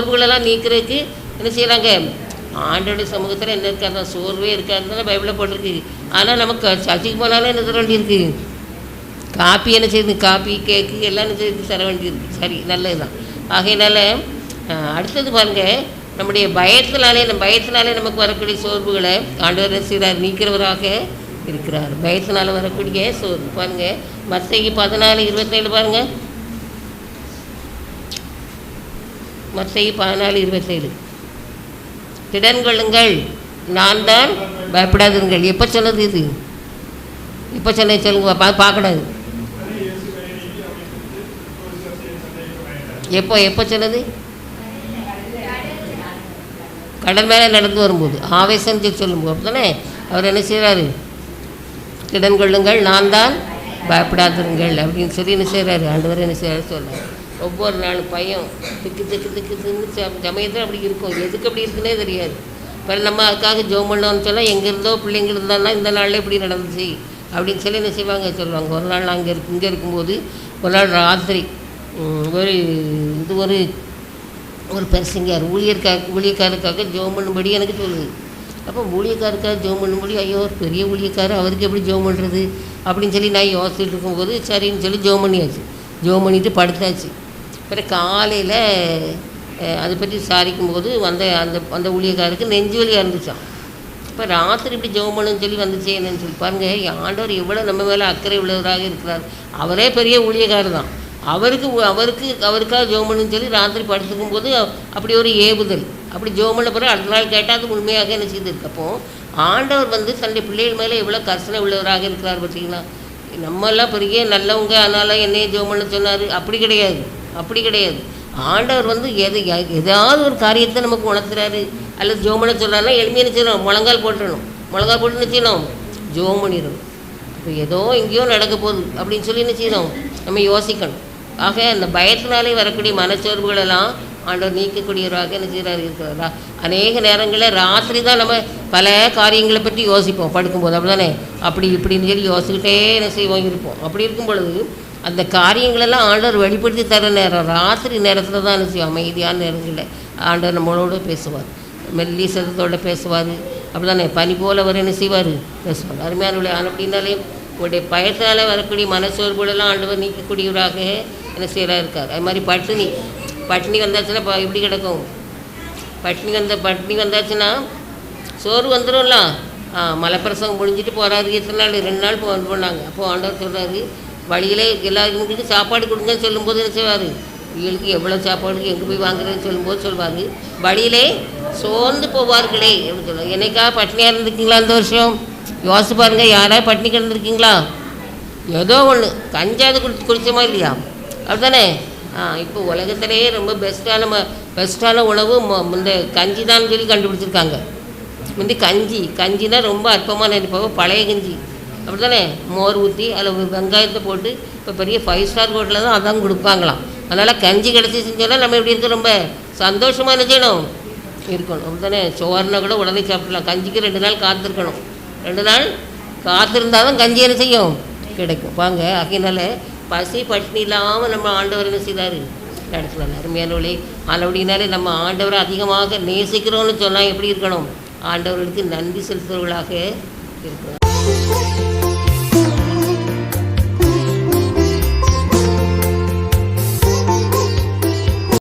சோர்வுகளெல்லாம் நீக்கிறதுக்கு என்ன செய்கிறாங்க? ஆண்டோடைய சமூகத்தில் என்ன இருக்காது? சோர்வே இருக்காதுன்னு தான் பைபிளில் போட்டிருக்கு. ஆனால் நமக்கு சர்ச்சுக்கு போனாலும் என்ன தர வேண்டியிருக்கு? காப்பி என்ன செய்யுது? காப்பி கேக்கு எல்லாம் என்ன செய்து தர வேண்டியிருக்கு. சரி, நல்லது தான். ஆகையினால அடுத்தது பாருங்கள், நம்முடைய பயத்தினாலே நமக்கு வரக்கூடிய சோர்வுகளை ஆண்டவர் செய்கிறார், நீக்கிறவராக இருக்கிறார். பயத்தினால வரக்கூடிய சோர்வு பாருங்கள், மத்தேயு 14:27 பாருங்கள். மத்தேயு 14:27 திடன் கொள்ளுங்கள், நான் தான், பயப்படாதுங்கள். எப்போ சொன்னது இது? எப்போ சொன்ன சொல்லுங்க பார்க்கக்கூடாது. எப்போ சொன்னது? கடல் மேலே நடந்து வரும்போது ஆவேசம் சொல்லும்போது அப்போ தானே அவர் என்ன செய்கிறாரு? திடன் கொள்ளுங்கள், நான் தான், பயப்படாதுங்கள் அப்படின்னு சொல்லி என்ன செய்கிறாரு? ஆண்டவர் என்ன செய்கிறாரு சொல்கிறார். ஒவ்வொரு நாளும் பையன் திக்குன்னு சமயத்தில் அப்படி இருக்கும். எதுக்கு அப்படி இருக்குன்னே தெரியாது. இப்போ நம்ம அதுக்காக ஜோம் பண்ணோன்னு சொன்னால் எங்கே இருந்தோ பிள்ளைங்க இருந்தாங்கன்னா இந்த நாளில் இப்படி நடந்துச்சு அப்படின்னு சொல்லி என்ன செய்வாங்க சொல்லுவாங்க. ஒரு நாள் நான் இங்கே இருக்கும்போது ஒரு நாள் ராத்திரி ஒரு பெருசுங்கார் ஊழியக்காருக்காக ஜோம் பண்ணும்படி எனக்கு சொல்லுது. அப்போ ஊழியக்காருக்காக ஜோம் பண்ணும்படி, ஐயோ ஒரு பெரிய ஊழியக்காரர், அவருக்கு எப்படி ஜோம் பண்ணுறது அப்படின்னு சொல்லி நான் யோசிச்சுட்டு இருக்கும்போது சரின்னு சொல்லி ஜோம் பண்ணியாச்சு. ஜோம் பண்ணிவிட்டு படுத்தாச்சு. அப்புறம் காலையில் அதை பற்றி விசாரிக்கும்போது அந்த ஊழியக்காருக்கு நெஞ்சு வலியாக இருந்துச்சான். இப்போ ராத்திரி இப்படி ஜெபம் பண்ணுன்னு சொல்லி வந்துச்சே என்னன்னு சொல்லி பாருங்கள். ஆண்டவர் எவ்வளோ நம்ம மேலே அக்கறை உள்ளவராக இருக்கிறார். அவரே பெரிய ஊழியக்காரர் தான். அவருக்காக ஜெபம் பண்ணுன்னு சொல்லி ராத்திரி படுத்துக்கும் போது அப்படி ஒரு ஏவுதல். அப்படி ஜெபம் பண்ண பிறகு அடுத்த நாள் கேட்டால் அது உண்மையாக என்ன செய்திருக்கு. அப்போது ஆண்டவர் தன்னுடைய பிள்ளைகள் மேலே எவ்வளோ கர்சனை உள்ளவராக இருக்கிறார் பார்த்தீங்களா. நம்மெல்லாம் பெரிய நல்லவங்க, அதனால் என்னையே ஜெபம் பண்ண சொன்னார், அப்படி கிடையாது. ஆண்டவர் ஏதாவது ஒரு காரியத்தை நமக்கு உணர்த்துறாரு அல்லது ஜெபம் பண்ண சொல்கிறாருன்னா எளிமையாக செய்யணும். முழங்கால் போட்டு என்ன செய்யணும்? ஜெபம் பண்ணிடணும். இப்போ ஏதோ எங்கேயோ நடக்க போகுது அப்படின்னு சொல்லி என்ன செய்யணும்? நம்ம யோசிக்கணும். ஆக அந்த பயத்தினாலே வரக்கூடிய மனச்சோர்வுகளெல்லாம் ஆண்டவர் நீக்கக்கூடியவராக என்ன செய்கிறார் இருக்கிறாரா. அநேக நேரங்களில் ராத்திரி தான் நம்ம பல காரியங்களை பற்றி யோசிப்போம் படுக்கும்போது. அப்படி தானே அப்படி இப்படின்னு சொல்லி யோசிக்கிட்டே என்ன செய்வோம் இருப்போம். அப்படி இருக்கும் பொழுது அந்த காரியங்களெல்லாம் ஆண்டவர் வெளிப்படுத்தி தர நேரம் ராத்திரி நேரத்தில் தான் என்ன செய்வோம். அமைதியான நேரங்களில் ஆண்டவர் நம்மளோட பேசுவார், மெல்லி சத்தத்தோடு பேசுவார். அப்படி தானே பனி போல் அவர் என்ன செய்வார்? பேசுவார். அருமையான அப்படின்னாலே உங்களுடைய பயத்தால் வரக்கூடிய மனச்சோர்வுகளெல்லாம் ஆண்டவர் நீக்கக்கூடியவராக என்ன செய்கிறா இருக்கார். அது மாதிரி பட்டினி வந்தாச்சுன்னா எப்படி கிடக்கும்? பட்டினி வந்தாச்சுன்னா சோறு வந்துடும்ல. மலைப்பிரசவம் முடிஞ்சிட்டு போகிறாரு. எத்தனை நாள்? 2 நாள் போனாங்க. அப்போது ஆண்டவர் சொல்கிறாரு, வழியில் எல்லாருக்கும் சாப்பாடு கொடுங்கன்னு சொல்லும்போது என்ன செய்வார்? இவங்களுக்கு எவ்வளோ சாப்பாடு எங்கே போய் வாங்குறதுன்னு சொல்லுவார். வழியிலே சோர்ந்து போவார்களே அப்படின்னு சொல்லுவாங்க. என்னைக்காக பட்டினியாக இருந்திருக்கீங்களா இந்த வருஷம்? யோசிச்சு பாருங்கள். யாராவது பட்டினி கிடந்திருக்கீங்களா? ஏதோ ஒன்று கஞ்சாவது குடிச்சோமா இல்லையா? அப்படித்தானே. இப்போ உலகத்திலேயே ரொம்ப பெஸ்ட்டான உணவு இந்த கஞ்சி தான் சொல்லி கண்டுபிடிச்சிருக்காங்க. கஞ்சினா ரொம்ப அற்பமாக நினைப்பாங்க. பழைய கஞ்சி அப்படி தானே, மோர் ஊற்றி அதில் வெங்காயத்தை போட்டு இப்போ பெரிய 5 ஸ்டார் ஹோட்டலில் தான் அதான் கொடுப்பாங்களாம். அதனால் கஞ்சி கிடச்சிச்சின்னு சொன்னால் நம்ம எப்படி இருக்க ரொம்ப சந்தோஷமாக என்ன செய்யணும்? இருக்கணும். அப்படி தானே. சோறுனா கூட உடனே சாப்பிடலாம். கஞ்சிக்கு 2 நாள் காத்திருக்கணும். 2 நாள் காத்திருந்தால் தான் கஞ்சி என்ன செய்யும்? கிடைக்கும். வாங்க. அதனால பசி பட்டினி இல்லாமல் நம்ம ஆண்டவர் என்ன செய்தார்? நடத்தலாம். அருமையானவளே, அப்படின்னாலே நம்ம ஆண்டவரை அதிகமாக நேசிக்கிறோன்னு சொன்னால் எப்படி இருக்கணும்? ஆண்டவர்களுக்கு நன்றி செலுத்துவர்களாக இருக்கணும்.